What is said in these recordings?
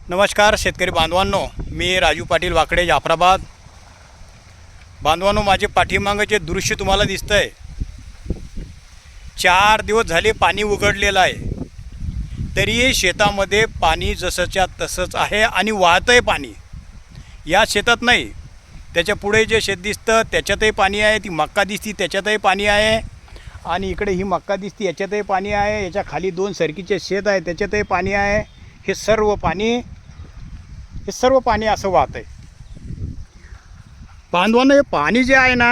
नमस्कार शेतकरी बांधवांनो, मी राजू पाटील वाकडे जाफराबाद. बांधवांनो, माझे पाठीमागे जे दृश्य तुम्हाला दिसतंय, 4 दिवस झाले पाणी उघडलेलं आहे, तरीही शेतामध्ये पाणी जसंच्या तसंच आहे आणि वाहतंय पाणी. या शेतात नाही, त्याच्या पुढे जे शेत दिसतं त्याच्यातही पाणी आहे, ती मक्का दिसती त्याच्यातही पाणी आहे, आणि इकडे ही मक्का दिसती याच्यातही पाणी आहे, याच्या खाली 2 सरकीचे शेत आहे त्याच्यातही पाणी आहे. हे सर्व पाणी असं वाहत आहे. बांधवांनो, हे पाणी जे आहे ना,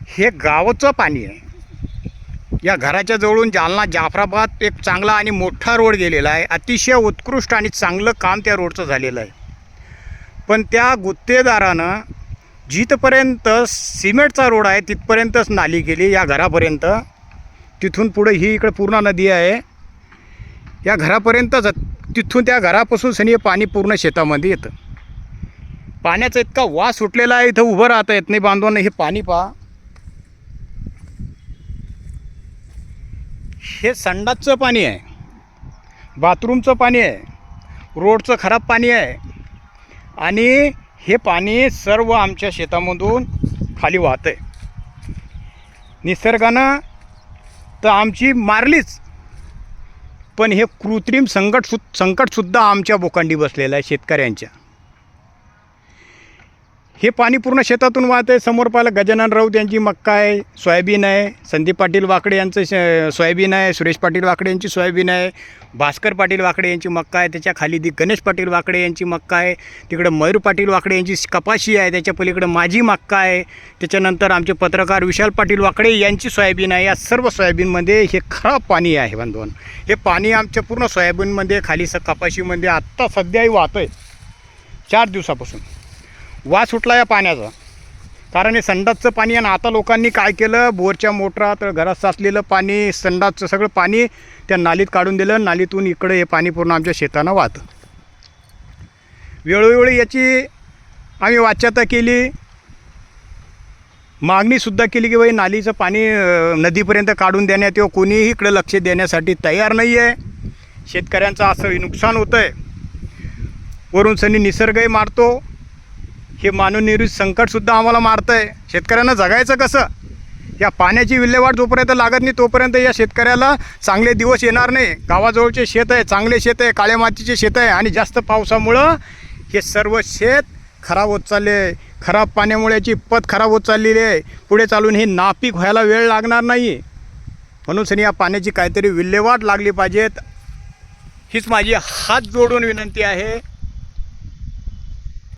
हे गावाचं पाणी आहे. या घराच्या जवळून जालना जाफराबाद एक चांगला आणि मोठा रोड गेलेला आहे. अतिशय उत्कृष्ट आणि चांगलं काम त्या रोडचं झालेलं आहे. पण त्या गुत्तेदारानं जिथपर्यंत सिमेंटचा रोड आहे तिथपर्यंतच नाली केली, या घरापर्यंत. तिथून पुढे ही इकडे पूर्ण नदी आहे, या घरापर्यंतच. तिथून त्या घरापासून सनी पाणी पूर्ण शेतामध्ये येतं. पाण्याचा इतका वास सुटलेला आहे, इथं उभं राहता येत नाही. बांधवांना हे पाणी पहा, हे संडासचं पाणी आहे, बाथरूमचं पाणी आहे, रोडचं खराब पाणी आहे, आणि हे पाणी सर्व आमच्या शेतामधून खाली वाहतं आहे. निसर्गानं तर आमची मारलीच, पण हे कृत्रिम संकटसुद्धा आमच्या बोकांडी बसलेलं आहे शेतकऱ्यांच्या. हे पाणी पूर्ण शेतातून वाहत आहे. समोर पाहिलं गजानन राऊत यांची मक्का आहे, सोयाबीन आहे, संदीप पाटील वाकडे यांचं सोयाबीन आहे, सुरेश पाटील वाकडे यांची सोयाबीन आहे, भास्कर पाटील वाकडे यांची मक्का आहे, त्याच्या खाली गणेश पाटील वाकडे यांची मक्का आहे, तिकडं मयूर पाटील वाकडे यांची कपाशी आहे, त्याच्या पलीकडं माझी मक्का आहे, त्याच्यानंतर आमचे पत्रकार विशाल पाटील वाकडे यांची सोयाबीन आहे. या सर्व सोयाबीनमध्ये हे खराब पाणी आहे बांधवांनो. हे पाणी आमच्या पूर्ण सोयाबीनमध्ये, खाली कपाशीमध्ये आत्ता सध्याही वाहतं आहे. 4 दिवसापासून वास सुटला या पाण्याचा, कारण हे संडासचं पाणी आहे. आणि आता लोकांनी काय केलं, बोरच्या मोटरात घरात साचलेलं पाणी, संडासचं सगळं पाणी त्या नालीत काढून दिलं. नालीतून इकडे हे पाणी पूर्ण आमच्या शेतानं वाहतं. वेळोवेळी याची आम्ही वाच्यता केली, मागणीसुद्धा केली की बाई नालीचं पाणी नदीपर्यंत काढून देण्यात येऊ. कोणीही इकडे लक्ष देण्यासाठी तयार नाही आहे. शेतकऱ्यांचं असं नुकसान होतं आहे. वरून सनी निसर्गही मारतो, हे मानवनिर्मित संकटसुद्धा आम्हाला मारतं आहे. शेतकऱ्यांना जगायचं कसं? या पाण्याची विल्हेवाट जोपर्यंत लागत नाही तोपर्यंत या शेतकऱ्याला चांगले दिवस येणार नाही. गावाजवळचे शेत आहे, चांगले शेत आहे, काळ्या मातीचे शेत आहे, आणि जास्त पावसामुळं हे सर्व शेत खराब होत चालले आहे. खराब पाण्यामुळे याची पत खराब होत चाललेली आहे. पुढे चालून हे नापीक व्हायला वेळ लागणार नाही. म्हणून सनी या पाण्याची काहीतरी विल्हेवाट लागली पाहिजेत, हीच माझी हात जोडून विनंती आहे.